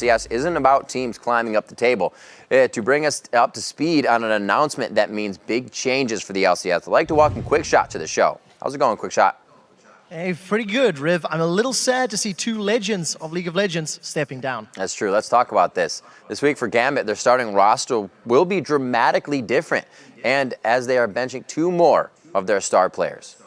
LCS isn't about teams climbing up the table. To bring us up to speed on an announcement that means big changes for the LCS, I'd like to welcome Quickshot to the show. How's it going, Quickshot? Hey, pretty good, Riv. I'm a little sad to see two legends of League of Legends stepping down. That's true. Let's talk about this. This week for Gambit, their starting roster will be dramatically different, and as they are benching two more of their star players.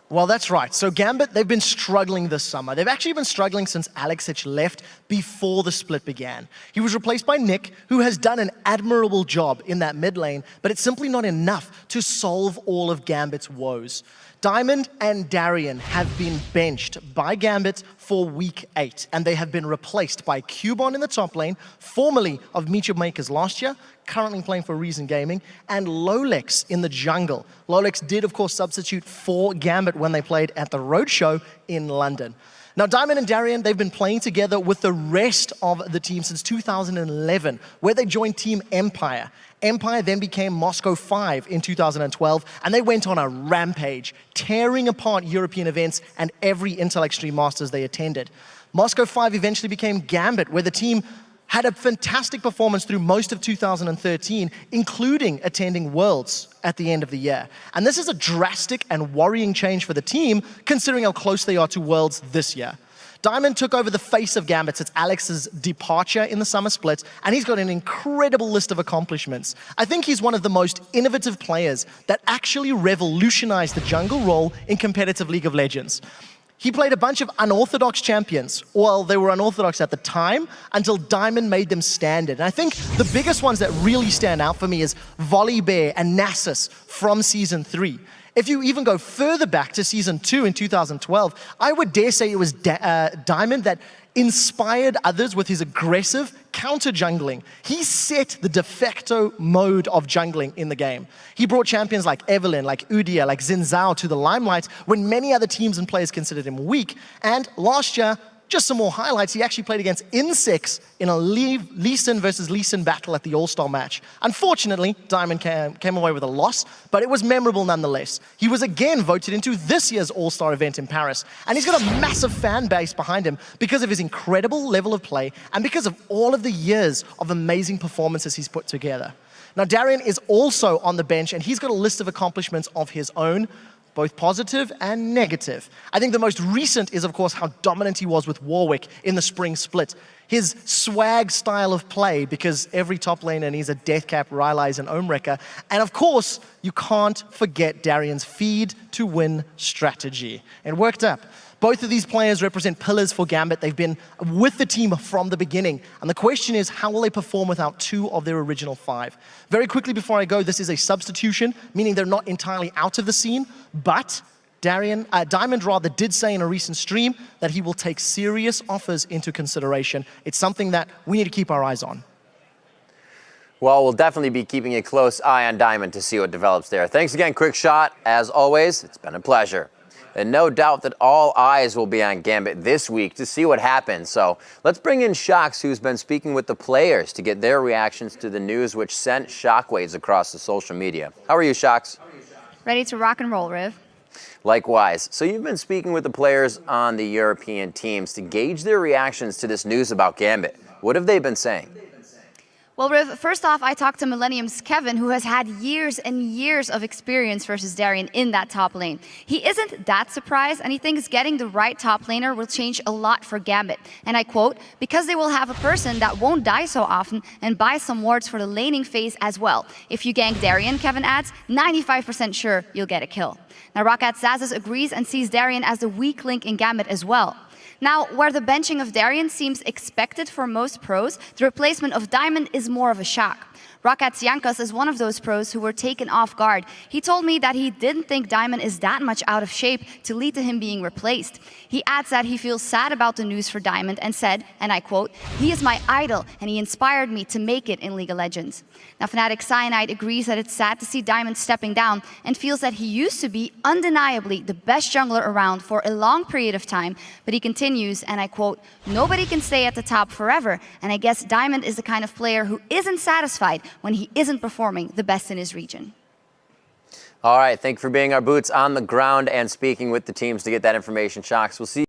Well, that's right. So Gambit, they've been struggling this summer. They've actually been struggling since Alexic left before the split began. He was replaced by Nick, who has done an admirable job in that mid lane, but it's simply not enough to solve all of Gambit's woes. Diamond and Darien have been benched by Gambit for Week 8, and they have been replaced by Cubon in the top lane, formerly of Mecha Makers last year, currently playing for Reason Gaming, and Lolex in the jungle. Lolex did, of course, substitute for Gambit when they played at the Roadshow in London. Now, Diamond and Darien, they've been playing together with the rest of the team since 2011, where they joined Team Empire. Empire then became Moscow 5 in 2012, and they went on a rampage, tearing apart European events and every Intel Extreme Masters they attended. Moscow 5 eventually became Gambit, where the team had a fantastic performance through most of 2013, including attending Worlds at the end of the year. And this is a drastic and worrying change for the team, considering how close they are to Worlds this year. Diamond took over the face of Gambit since Alex's departure in the summer split, and he's got an incredible list of accomplishments. I think he's one of the most innovative players that actually revolutionized the jungle role in competitive League of Legends. He played a bunch of unorthodox champions. Well, they were unorthodox at the time until Diamond made them standard. And I think the biggest ones that really stand out for me is Volibear and Nasus from Season 3. If you even go further back to Season 2 in 2012, I would dare say it was Diamond that inspired others with his aggressive counter-jungling. He set the de facto mode of jungling in the game. He brought champions like Evelynn, like Udyr, like Xin Zhao to the limelight when many other teams and players considered him weak. And last year, just some more highlights, he actually played against Insects in a Lee Sin versus Lee Sin battle at the All-Star match. Unfortunately, Diamond came away with a loss, but it was memorable nonetheless. He was again voted into this year's All-Star event in Paris, and he's got a massive fan base behind him because of his incredible level of play and because of all of the years of amazing performances he's put together. Now, Darien is also on the bench, and he's got a list of accomplishments of his own, both positive and negative. I think the most recent is, of course, how dominant he was with Warwick in the spring split. His swag style of play, because every top laner needs a Deathcap, Rylai's, and Omewrecker. And of course, you can't forget Darien's feed to win strategy. It worked up. Both of these players represent pillars for Gambit. They've been with the team from the beginning. And the question is, how will they perform without two of their original five? Very quickly before I go, this is a substitution, meaning they're not entirely out of the scene, but Diamond rather did say in a recent stream that he will take serious offers into consideration. It's something that we need to keep our eyes on. Well, we'll definitely be keeping a close eye on Diamond to see what develops there. Thanks again, Quickshot. As always, it's been a pleasure. And no doubt that all eyes will be on Gambit this week to see what happens. So let's bring in Shox, who's been speaking with the players to get their reactions to the news, which sent shockwaves across the social media. How are you, Shox? Ready to rock and roll, Riv. Likewise. So you've been speaking with the players on the European teams to gauge their reactions to this news about Gambit. What have they been saying? Well, Riv, first off, I talked to Millennium's Kevin, who has had years and years of experience versus Darien in that top lane. He isn't that surprised, and he thinks getting the right top laner will change a lot for Gambit. And I quote, because they will have a person that won't die so often and buy some wards for the laning phase as well. If you gank Darien, Kevin adds, 95% sure you'll get a kill. Now, Rockat Zazas agrees and sees Darien as the weak link in Gambit as well. Now, where the benching of Darien seems expected for most pros, the replacement of Diamond is more of a shock. Rockat Yankas is one of those pros who were taken off guard. He told me that he didn't think Diamond is that much out of shape to lead to him being replaced. He adds that he feels sad about the news for Diamond and said, and I quote, "He is my idol and he inspired me to make it in League of Legends." Now, Fnatic Cyanide agrees that it's sad to see Diamond stepping down and feels that he used to be undeniably the best jungler around for a long period of time, but he continues, and I quote, "Nobody can stay at the top forever, and I guess Diamond is the kind of player who isn't satisfied when he isn't performing the best in his region." All right, thank you for being our boots on the ground and speaking with the teams to get that information, Shox. We'll see you.